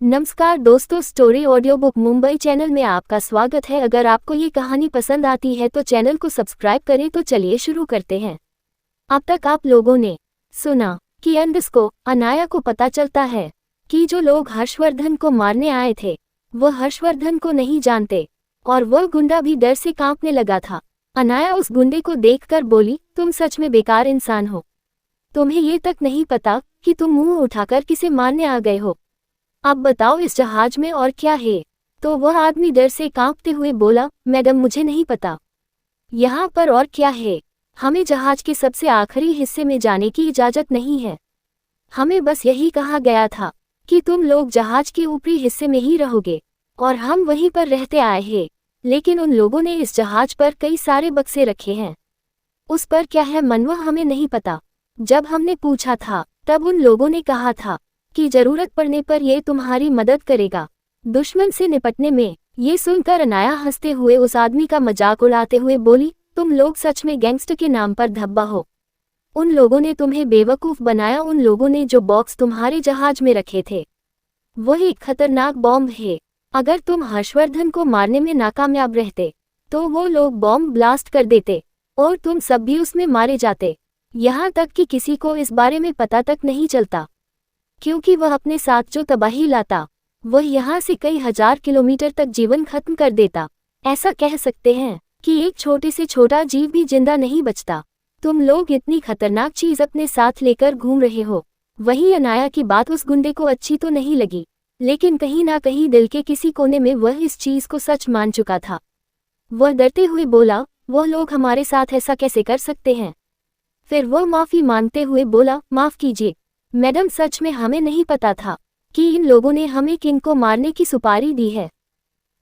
नमस्कार दोस्तों, story audio book Mumbai channel में आपका स्वागत है। अगर आपको ये कहानी पसंद आती है तो चैनल को सब्सक्राइब करें। तो चलिए शुरू करते हैं। अब तक आप लोगों ने सुना कि अंडस को अनाया को पता चलता है कि जो लोग हर्षवर्धन को मारने आए थे वो हर्षवर्धन को नहीं जानते और वह गुंडा भी डर से कांपने लगा था। अनाया उस गुंडे को देखकर बोली, तुम सच में बेकार इंसान हो। तुम्हें ये तक नहीं पता कि तुम मुंह उठाकर किसे मारने आ गए हो। अब बताओ इस जहाज में और क्या है। तो वह आदमी डर से कांपते हुए बोला, मैडम मुझे नहीं पता यहाँ पर और क्या है। हमें जहाज के सबसे आखिरी हिस्से में जाने की इजाज़त नहीं है। हमें बस यही कहा गया था कि तुम लोग जहाज के ऊपरी हिस्से में ही रहोगे और हम वहीं पर रहते आए हैं। लेकिन उन लोगों ने इस जहाज पर कई सारे बक्से रखे हैं। उस पर क्या है मनवा हमें नहीं पता। जब हमने पूछा था तब उन लोगों ने कहा था कि जरूरत पड़ने पर ये तुम्हारी मदद करेगा दुश्मन से निपटने में। ये सुनकर अनाया हंसते हुए उस आदमी का मजाक उड़ाते हुए बोली, तुम लोग सच में गैंगस्टर के नाम पर धब्बा हो। उन लोगों ने तुम्हें बेवकूफ़ बनाया। उन लोगों ने जो बॉक्स तुम्हारे जहाज में रखे थे वह एक खतरनाक बॉम्ब है। अगर तुम हर्षवर्धन को मारने में नाकामयाब रहते तो वो लोग बॉम्ब ब्लास्ट कर देते और तुम सब भी उसमें मारे जाते। यहाँ तक कि किसी को इस बारे में पता तक नहीं चलता, क्योंकि वह अपने साथ जो तबाही लाता वह यहाँ से कई हजार किलोमीटर तक जीवन खत्म कर देता। ऐसा कह सकते हैं कि एक छोटे से छोटा जीव भी जिंदा नहीं बचता। तुम लोग इतनी खतरनाक चीज अपने साथ लेकर घूम रहे हो। वही अनाया की बात उस गुंडे को अच्छी तो नहीं लगी, लेकिन कहीं ना कहीं दिल के किसी कोने में वह इस चीज को सच मान चुका था। वह डरते हुए बोला, वह लोग हमारे साथ ऐसा कैसे कर सकते हैं। फिर वह माफी मांगते हुए बोला, माफ कीजिए मैडम, सच में हमें नहीं पता था कि इन लोगों ने हमें किंग को मारने की सुपारी दी है।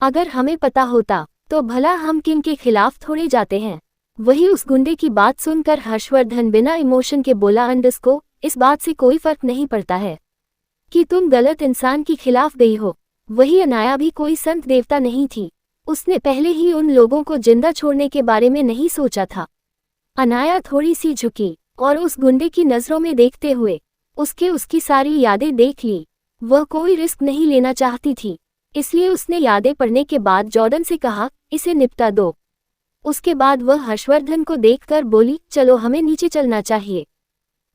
अगर हमें पता होता तो भला हम किंग के खिलाफ थोड़े जाते हैं। वही उस गुंडे की बात सुनकर हर्षवर्धन बिना इमोशन के बोला, अंडस को इस बात से कोई फर्क नहीं पड़ता है कि तुम गलत इंसान के खिलाफ गई हो। वही अनाया भी कोई संत देवता नहीं थी। उसने पहले ही उन लोगों को जिंदा छोड़ने के बारे में नहीं सोचा था। अनाया थोड़ी सी झुकी और उस गुंडे की नजरों में देखते हुए उसकी सारी यादें देख ली। वह कोई रिस्क नहीं लेना चाहती थी, इसलिए उसने यादें पढ़ने के बाद जॉर्डन से कहा, इसे निपटा दो। उसके बाद वह हर्षवर्धन को देखकर बोली, चलो हमें नीचे चलना चाहिए,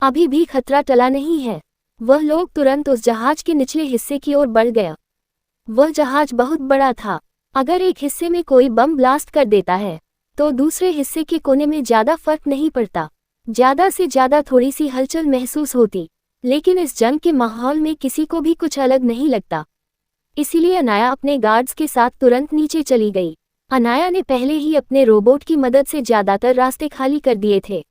अभी भी खतरा टला नहीं है। वह लोग तुरंत उस जहाज के निचले हिस्से की ओर बढ़ गया। वह जहाज बहुत बड़ा था। अगर एक हिस्से में कोई बम ब्लास्ट कर देता है तो दूसरे हिस्से के कोने में ज्यादा फर्क नहीं पड़ता। ज्यादा से ज्यादा थोड़ी सी हलचल महसूस होती, लेकिन इस जंग के माहौल में किसी को भी कुछ अलग नहीं लगता। इसीलिए अनाया अपने गार्ड्स के साथ तुरंत नीचे चली गई। अनाया ने पहले ही अपने रोबोट की मदद से ज्यादातर रास्ते खाली कर दिए थे,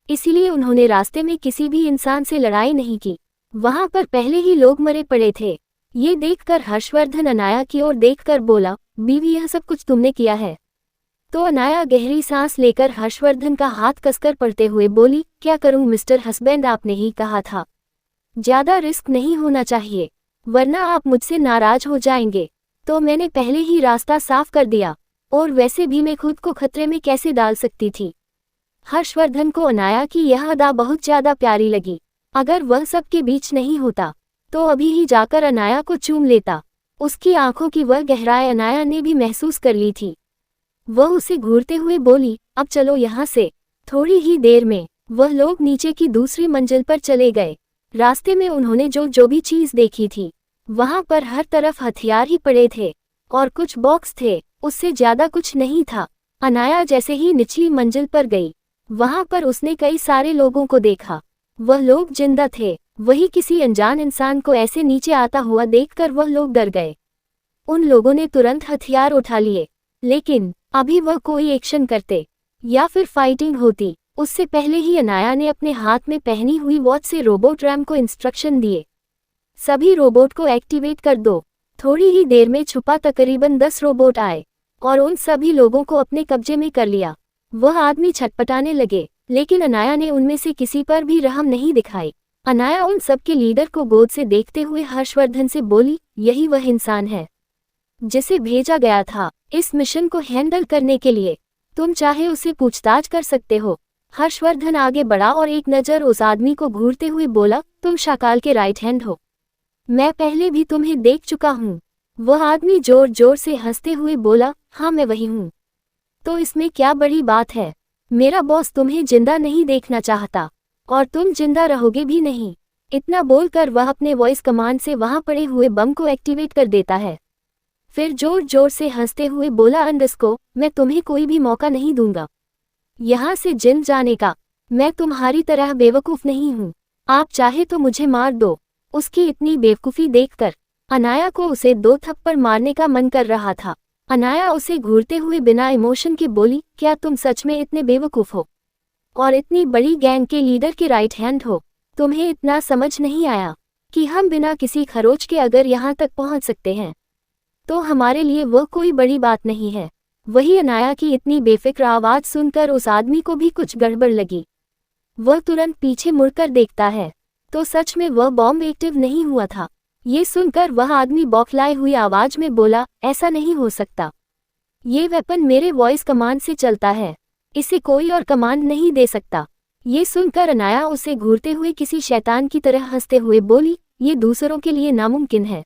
इसीलिए उन्होंने रास्ते में किसी भी इंसान से लड़ाई नहीं की। वहां पर पहले ही लोग मरे पड़े थे। ये देखकर हर्षवर्धन अनाया की ओर देखकर बोला, बीवी यह सब कुछ तुमने किया है। तो अनाया गहरी सांस लेकर हर्षवर्धन का हाथ कसकर पड़ते हुए बोली, क्या करूं मिस्टर हस्बैंड, आपने ही कहा था ज्यादा रिस्क नहीं होना चाहिए वरना आप मुझसे नाराज हो जाएंगे। तो मैंने पहले ही रास्ता साफ कर दिया, और वैसे भी मैं खुद को खतरे में कैसे डाल सकती थी। हर्षवर्धन को अनाया की यह अदा बहुत ज्यादा प्यारी लगी। अगर वह सबके बीच नहीं होता तो अभी ही जाकर अनाया को चूम लेता। उसकी आंखों की वह गहराई अनाया ने भी महसूस कर ली थी। वह उसे घूरते हुए बोली, अब चलो यहाँ से। थोड़ी ही देर में वह लोग नीचे की दूसरी मंजिल पर चले गए। रास्ते में उन्होंने जो भी चीज देखी थी वहां पर हर तरफ हथियार ही पड़े थे और कुछ बॉक्स थे, उससे ज्यादा कुछ नहीं था। अनाया जैसे ही निचली मंजिल पर गई वहां पर उसने कई सारे लोगों को देखा। वह लोग जिंदा थे। वही किसी अनजान इंसान को ऐसे नीचे आता हुआ देखकर वह लोग डर गए। उन लोगों ने तुरंत हथियार उठा लिए, लेकिन अभी वह कोई एक्शन करते या फिर फाइटिंग होती उससे पहले ही अनाया ने अपने हाथ में पहनी हुई वॉच से रोबोट रैम को इंस्ट्रक्शन दिए, सभी रोबोट को एक्टिवेट कर दो। थोड़ी ही देर में छुपा तकरीबन 10 रोबोट आए और उन सभी लोगों को अपने कब्जे में कर लिया। वह आदमी छटपटाने लगे, लेकिन अनाया ने उनमें से किसी पर भी रहम नहीं दिखाई। अनाया उन सबके लीडर को गोद से देखते हुए हर्षवर्धन से बोली, यही वह इंसान है जिसे भेजा गया था इस मिशन को हैंडल करने के लिए। तुम चाहे उसे पूछताछ कर सकते हो। हर्षवर्धन आगे बढ़ा और एक नज़र उस आदमी को घूरते हुए बोला, तुम शाकाल के राइट हैंड हो। मैं पहले भी तुम्हें देख चुका हूँ। वह आदमी जोर जोर से हंसते हुए बोला, हाँ मैं वही हूँ। तो इसमें क्या बड़ी बात है? मेरा बॉस तुम्हें जिंदा नहीं देखना चाहता, और तुम जिंदा रहोगे भी नहीं। इतना बोलकर वह अपने वॉइस कमांड से वहां पड़े हुए बम को एक्टिवेट कर देता है। फिर जोर जोर से हंसते हुए बोला, अंडस्को, मैं तुम्हें कोई भी मौका नहीं दूंगा यहाँ से जिंद जाने का। मैं तुम्हारी तरह बेवकूफ नहीं हूँ। आप चाहे तो मुझे मार दो। उसकी इतनी बेवकूफ़ी देखकर अनाया को उसे 2 थप्पड़ मारने का मन कर रहा था। अनाया उसे घूरते हुए बिना इमोशन के बोली, क्या तुम सच में इतने बेवकूफ हो और इतनी बड़ी गैंग के लीडर के राइट हैंड हो? तुम्हें इतना समझ नहीं आया कि हम बिना किसी खरोच के अगर यहाँ तक पहुँच सकते हैं तो हमारे लिए वह कोई बड़ी बात नहीं है। वही अनाया की इतनी बेफिक्र आवाज़ सुनकर उस आदमी को भी कुछ गड़बड़ लगी। वह तुरंत पीछे मुड़कर देखता है तो सच में वह बॉम्ब एक्टिव नहीं हुआ था। ये सुनकर वह आदमी बौखलाए हुई आवाज में बोला, ऐसा नहीं हो सकता। ये वेपन मेरे वॉइस कमांड से चलता है, इसे कोई और कमांड नहीं दे सकता। ये सुनकर अनाया उसे घूरते हुए किसी शैतान की तरह हंसते हुए बोली, ये दूसरों के लिए नामुमकिन है,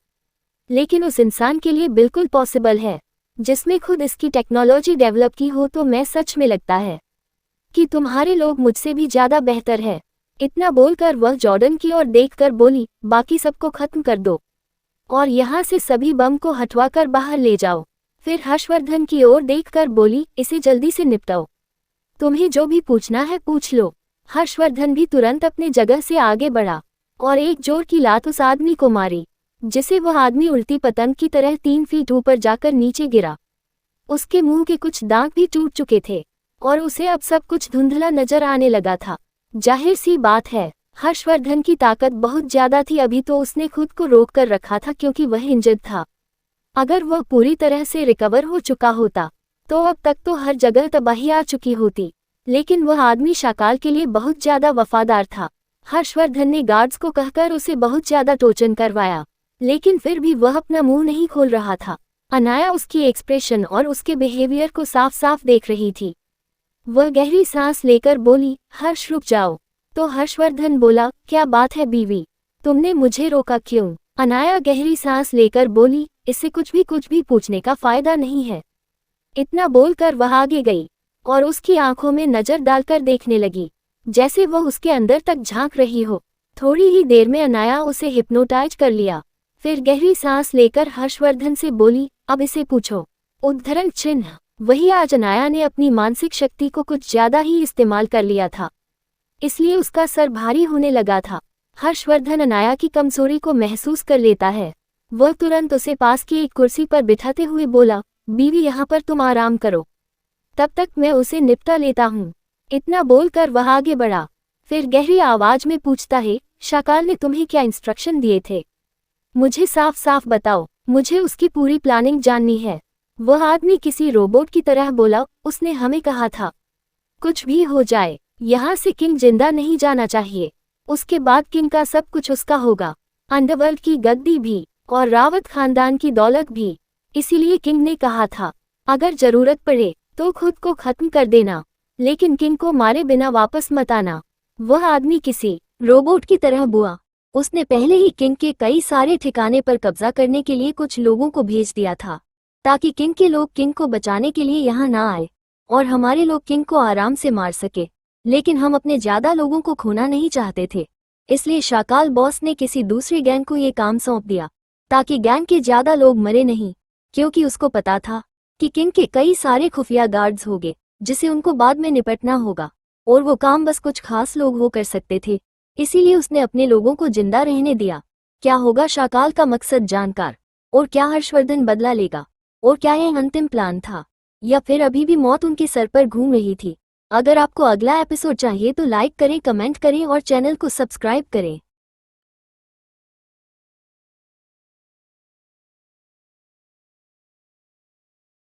लेकिन उस इंसान के लिए बिल्कुल पॉसिबल है जिसमें खुद इसकी टेक्नोलॉजी डेवलप की हो। तो मैं सच में लगता है कि तुम्हारे लोग मुझसे भी ज़्यादा बेहतर है। इतना बोलकर वह जॉर्डन की ओर देखकर बोली, बाकी सबको खत्म कर दो और यहाँ से सभी बम को हटवाकर बाहर ले जाओ। फिर हर्षवर्धन की ओर देखकर बोली, इसे जल्दी से निपटाओ। तुम्हें जो भी पूछना है पूछ लो। हर्षवर्धन भी तुरंत अपने जगह से आगे बढ़ा और एक जोर की लात उस आदमी को मारी, जिसे वह आदमी उल्टी पतंग की तरह 3 फीट ऊपर जाकर नीचे गिरा। उसके मुंह के कुछ दांत भी टूट चुके थे और उसे अब सब कुछ धुंधला नजर आने लगा था। जाहिर सी बात है, हर्षवर्धन की ताकत बहुत ज्यादा थी। अभी तो उसने खुद को रोक कर रखा था क्योंकि वह इंजर्ड था। अगर वह पूरी तरह से रिकवर हो चुका होता तो अब तक तो हर जगह तबाही आ चुकी होती, लेकिन वह आदमी शाकाल के लिए बहुत ज्यादा वफादार था। हर्षवर्धन ने गार्ड्स को कहकर उसे बहुत ज्यादा टोचन करवाया, लेकिन फिर भी वह अपना मुंह नहीं खोल रहा था। अनाया उसकी एक्सप्रेशन और उसके बिहेवियर को साफ साफ देख रही थी। वह गहरी सांस लेकर बोली, हर्ष रुक जाओ। तो हर्षवर्धन बोला, क्या बात है बीवी, तुमने मुझे रोका क्यों? अनाया गहरी सांस लेकर बोली, इससे कुछ भी पूछने का फायदा नहीं है। इतना बोलकर वह आगे गई और उसकी आंखों में नजर डालकर देखने लगी, जैसे वह उसके अंदर तक झांक रही हो। थोड़ी ही देर में अनाया उसे हिप्नोटाइज कर लिया। फिर गहरी सांस लेकर हर्षवर्धन से बोली, अब इसे पूछो। उद्धरण चिन्ह। वही आज अनाया ने अपनी मानसिक शक्ति को कुछ ज्यादा ही इस्तेमाल कर लिया था, इसलिए उसका सर भारी होने लगा था। हर्षवर्धन अनाया की कमजोरी को महसूस कर लेता है। वह तुरंत उसे पास की एक कुर्सी पर बिठाते हुए बोला, बीवी यहाँ पर तुम आराम करो, तब तक मैं उसे निपटा लेता हूँ। इतना बोलकर वह आगे बढ़ा। फिर गहरी आवाज में पूछता है, शाकाल ने तुम्हें क्या इंस्ट्रक्शन दिए थे? मुझे साफ साफ बताओ, मुझे उसकी पूरी प्लानिंग जाननी है। वह आदमी किसी रोबोट की तरह बोला, उसने हमें कहा था कुछ भी हो जाए यहाँ से किंग जिंदा नहीं जाना चाहिए। उसके बाद किंग का सब कुछ उसका होगा, अंडरवर्ल्ड की गद्दी भी और रावत खानदान की दौलत भी। इसीलिए किंग ने कहा था, अगर जरूरत पड़े तो खुद को खत्म कर देना, लेकिन किंग को मारे बिना वापस मत आना। वह आदमी किसी रोबोट की तरह बुआ। उसने पहले ही किंग के कई सारे ठिकाने पर कब्जा करने के लिए कुछ लोगों को भेज दिया था, ताकि किंग के लोग किंग को बचाने के लिए यहाँ ना आए और हमारे लोग किंग को आराम से मार सके। लेकिन हम अपने ज्यादा लोगों को खोना नहीं चाहते थे, इसलिए शाकाल बॉस ने किसी दूसरी गैंग को ये काम सौंप दिया ताकि गैंग के ज्यादा लोग मरे नहीं, क्योंकि उसको पता था कि किंग के कई सारे खुफिया गार्ड्स होंगे जिसे उनको बाद में निपटना होगा, और वो काम बस कुछ खास लोग हो कर सकते थे। इसीलिए उसने अपने लोगों को जिंदा रहने दिया। क्या होगा शाकाल का मकसद जानकार, और क्या हर्षवर्धन बदला लेगा, और क्या यह अंतिम प्लान था, या फिर अभी भी मौत उनके सर पर घूम रही थी? अगर आपको अगला एपिसोड चाहिए तो लाइक करें, कमेंट करें और चैनल को सब्सक्राइब करें।